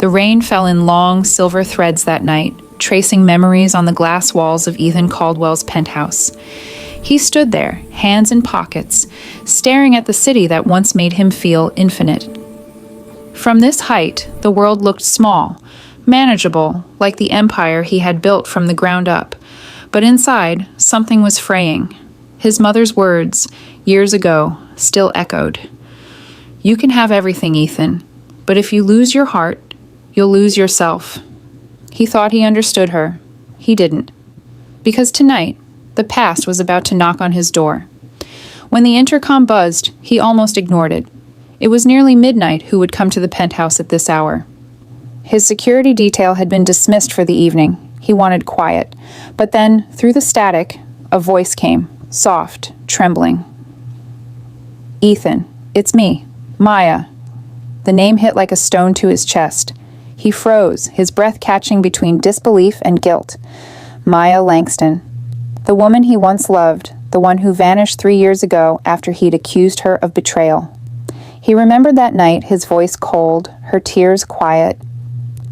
The rain fell in long, silver threads that night, tracing memories on the glass walls of Ethan Caldwell's penthouse. He stood there, hands in pockets, staring at the city that once made him feel infinite. From this height, the world looked small, manageable, like the empire he had built from the ground up. But inside, something was fraying. His mother's words, years ago, still echoed. "You can have everything, Ethan, but if you lose your heart, you'll lose yourself." He thought he understood her. He didn't. Because tonight, the past was about to knock on his door. When the intercom buzzed, he almost ignored it. It was nearly midnight who would come to the penthouse at this hour. His security detail had been dismissed for the evening. He wanted quiet. But then, through the static, a voice came, soft, trembling. "Ethan, it's me, Maya." The name hit like a stone to his chest. He froze, his breath catching between disbelief and guilt. Maya Langston. The woman he once loved, the one who vanished 3 years ago after he'd accused her of betrayal. He remembered that night, his voice cold, her tears quiet.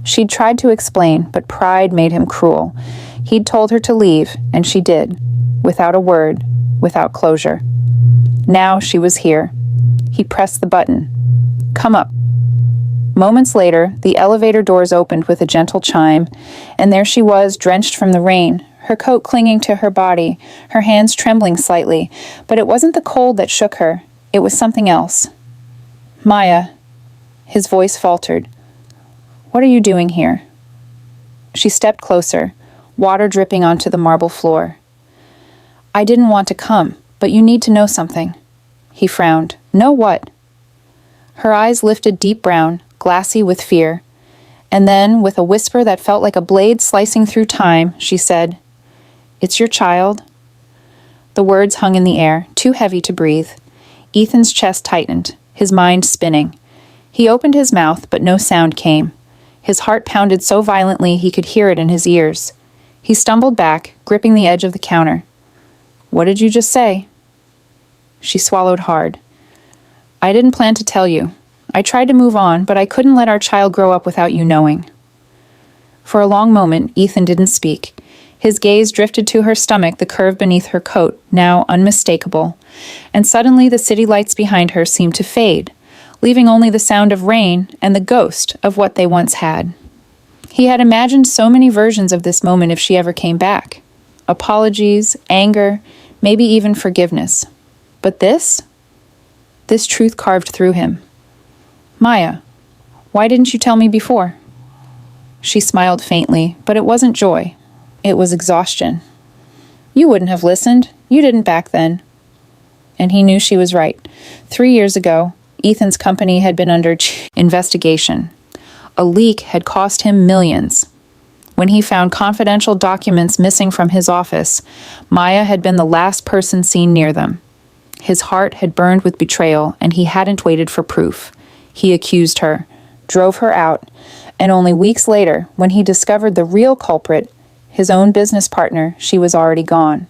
She'd tried to explain, but pride made him cruel. He'd told her to leave, and she did, without a word, without closure. Now she was here. He pressed the button. "Come up." Moments later, the elevator doors opened with a gentle chime, and there she was, drenched from the rain, her coat clinging to her body, her hands trembling slightly. But it wasn't the cold that shook her. It was something else. "Maya," his voice faltered. "What are you doing here?" She stepped closer, water dripping onto the marble floor. "I didn't want to come, but you need to know something." He frowned. "Know what?" Her eyes lifted deep brown, glassy with fear. And then, with a whisper that felt like a blade slicing through time, she said, "It's your child." The words hung in the air, too heavy to breathe. Ethan's chest tightened, his mind spinning. He opened his mouth, but no sound came. His heart pounded so violently he could hear it in his ears. He stumbled back, gripping the edge of the counter. "What did you just say?" She swallowed hard. "I didn't plan to tell you. I tried to move on, but I couldn't let our child grow up without you knowing." For a long moment, Ethan didn't speak. His gaze drifted to her stomach, the curve beneath her coat, now unmistakable. And suddenly the city lights behind her seemed to fade, leaving only the sound of rain and the ghost of what they once had. He had imagined so many versions of this moment if she ever came back. Apologies, anger, maybe even forgiveness. But this truth carved through him. "Maya, why didn't you tell me before?" She smiled faintly, but it wasn't joy. It was exhaustion. "You wouldn't have listened. You didn't back then." And he knew she was right. 3 years ago, Ethan's company had been under investigation. A leak had cost him millions. When he found confidential documents missing from his office, Maya had been the last person seen near them. His heart had burned with betrayal, and he hadn't waited for proof. He accused her, drove her out, and only weeks later, when he discovered the real culprit, his own business partner, she was already gone.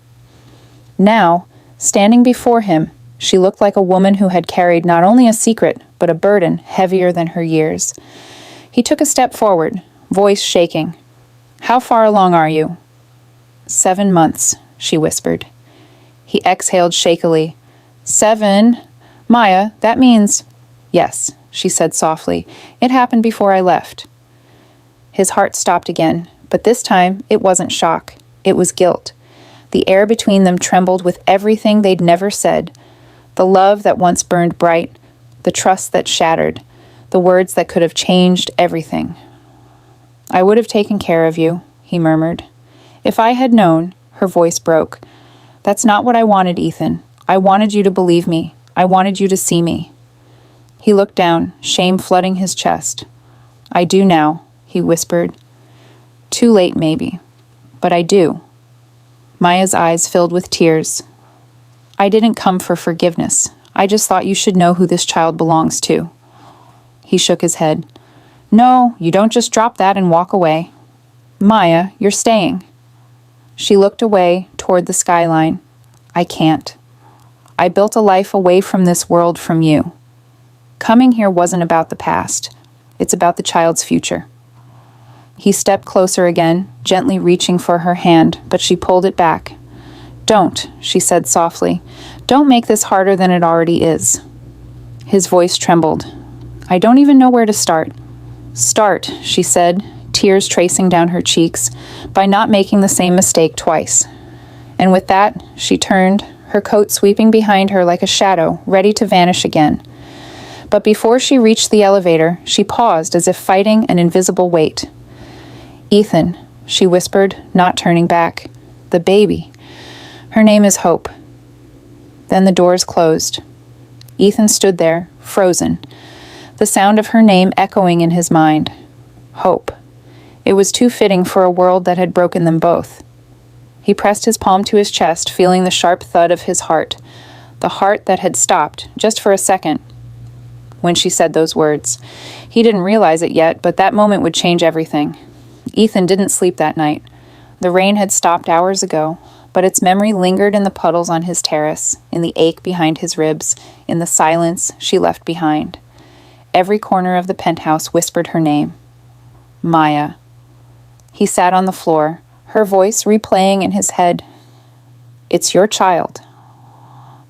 Now, standing before him, she looked like a woman who had carried not only a secret, but a burden heavier than her years. He took a step forward, voice shaking. "How far along are you?" 7 months, she whispered. He exhaled shakily. 7? Maya, that means... Yes, she said softly. It happened before I left. His heart stopped again, but this time it wasn't shock. It was guilt. The air between them trembled with everything they'd never said. The love that once burned bright, the trust that shattered, the words that could have changed everything. "I would have taken care of you," he murmured. "If I had known," her voice broke. "That's not what I wanted, Ethan. I wanted you to believe me. I wanted you to see me." He looked down, shame flooding his chest. "I do now," he whispered. "Too late, maybe. But I do." Maya's eyes filled with tears. "I didn't come for forgiveness. I just thought you should know who this child belongs to." He shook his head. "No, you don't just drop that and walk away. Maya, you're staying." She looked away toward the skyline. "I can't. I built a life away from this world from you. Coming here wasn't about the past. It's about the child's future. He stepped closer again, gently reaching for her hand, but she pulled it back. "Don't," she said softly. "Don't make this harder than it already is." His voice trembled. "I don't even know where to start." "Start," she said, tears tracing down her cheeks, "by not making the same mistake twice." And with that, she turned, her coat sweeping behind her like a shadow, ready to vanish again. But before she reached the elevator, she paused as if fighting an invisible weight. "Ethan," she whispered, not turning back. "The baby. Her name is Hope." Then the doors closed. Ethan stood there, frozen, the sound of her name echoing in his mind. Hope. It was too fitting for a world that had broken them both. He pressed his palm to his chest, feeling the sharp thud of his heart, the heart that had stopped, just for a second, when she said those words. He didn't realize it yet, but that moment would change everything. Ethan didn't sleep that night. The rain had stopped hours ago, but its memory lingered in the puddles on his terrace, in the ache behind his ribs, in the silence she left behind. Every corner of the penthouse whispered her name. Maya. He sat on the floor, her voice replaying in his head. "It's your child."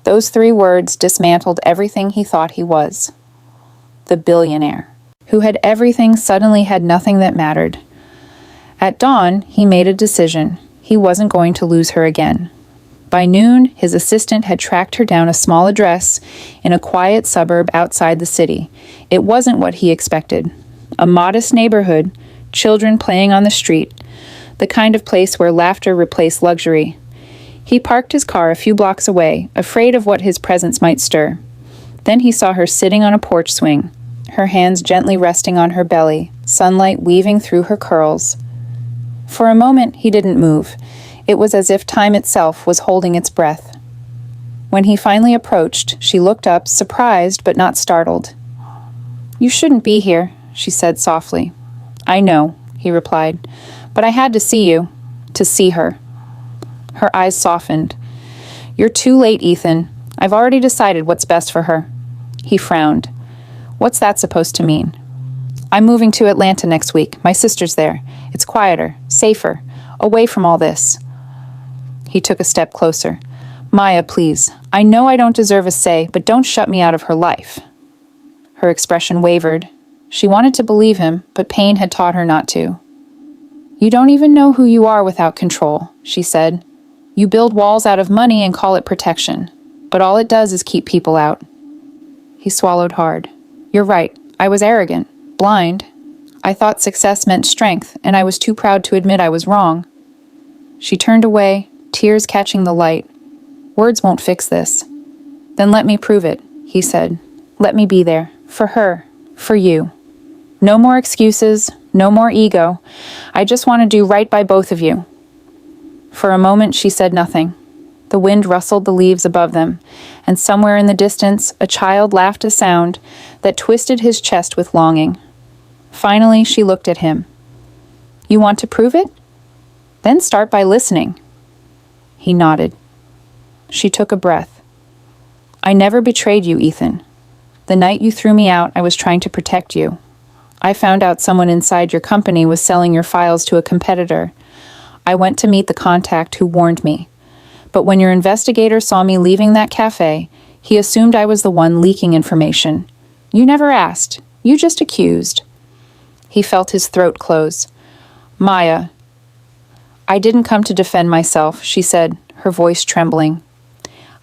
Those 3 words dismantled everything he thought he was. The billionaire, who had everything, suddenly had nothing that mattered. At dawn, he made a decision. He wasn't going to lose her again. By noon, his assistant had tracked her down a small address in a quiet suburb outside the city. It wasn't what he expected. A modest neighborhood, children playing on the street, the kind of place where laughter replaced luxury. He parked his car a few blocks away, afraid of what his presence might stir. Then he saw her sitting on a porch swing, her hands gently resting on her belly, sunlight weaving through her curls. For a moment, he didn't move. It was as if time itself was holding its breath. When he finally approached, she looked up, surprised but not startled. "You shouldn't be here," she said softly. "I know," he replied, "but I had to see you, to see her." Her eyes softened. "You're too late, Ethan. I've already decided what's best for her." He frowned. "What's that supposed to mean?" "I'm moving to Atlanta next week. My sister's there. It's quieter, safer, away from all this." He took a step closer. "Maya, please. I know I don't deserve a say, but don't shut me out of her life." Her expression wavered. She wanted to believe him, but pain had taught her not to. "You don't even know who you are without control," she said. "You build walls out of money and call it protection, but all it does is keep people out." He swallowed hard. "You're right. I was arrogant, blind. I thought success meant strength, and I was too proud to admit I was wrong." She turned away, tears catching the light. "Words won't fix this." "Then let me prove it," he said. "Let me be there, for her, for you. No more excuses, no more ego. I just want to do right by both of you." For a moment she said nothing. The wind rustled the leaves above them, and somewhere in the distance a child laughed a sound that twisted his chest with longing. Finally she looked at him. "You want to prove it? Then start by listening." He nodded. She took a breath. "I never betrayed you, Ethan. The night you threw me out, I was trying to protect you. I found out someone inside your company was selling your files to a competitor. I went to meet the contact who warned me. But when your investigator saw me leaving that cafe, he assumed I was the one leaking information. You never asked. You just accused." He felt his throat close. "Maya." "I didn't come to defend myself," she said, her voice trembling.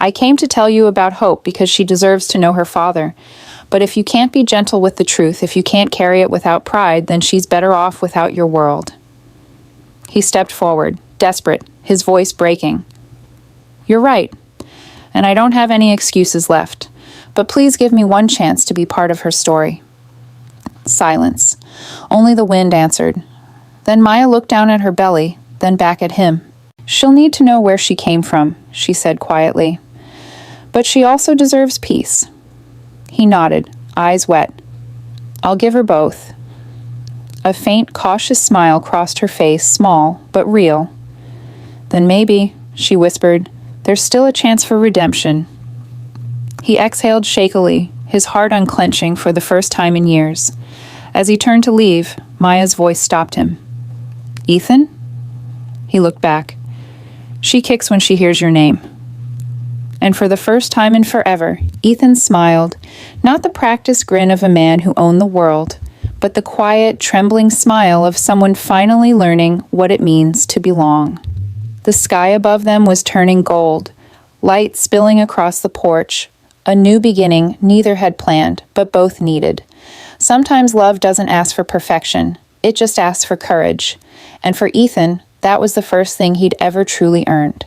"I came to tell you about Hope because she deserves to know her father. But if you can't be gentle with the truth, if you can't carry it without pride, then she's better off without your world." He stepped forward, desperate, his voice breaking. "You're right, and I don't have any excuses left. But please give me one chance to be part of her story." Silence. Only the wind answered. Then Maya looked down at her belly, then back at him. "She'll need to know where she came from," she said quietly. "But she also deserves peace." He nodded, eyes wet. "I'll give her both." A faint, cautious smile crossed her face, small, but real. "Then maybe," she whispered, "there's still a chance for redemption." He exhaled shakily, his heart unclenching for the first time in years. As he turned to leave, Maya's voice stopped him. Ethan? He looked back. She kicks when she hears your name. And for the first time in forever, Ethan smiled, not the practiced grin of a man who owned the world, but the quiet, trembling smile of someone finally learning what it means to belong. The sky above them was turning gold, light spilling across the porch, a new beginning neither had planned, but both needed. Sometimes love doesn't ask for perfection, it just asks for courage. And for Ethan, that was the first thing he'd ever truly earned.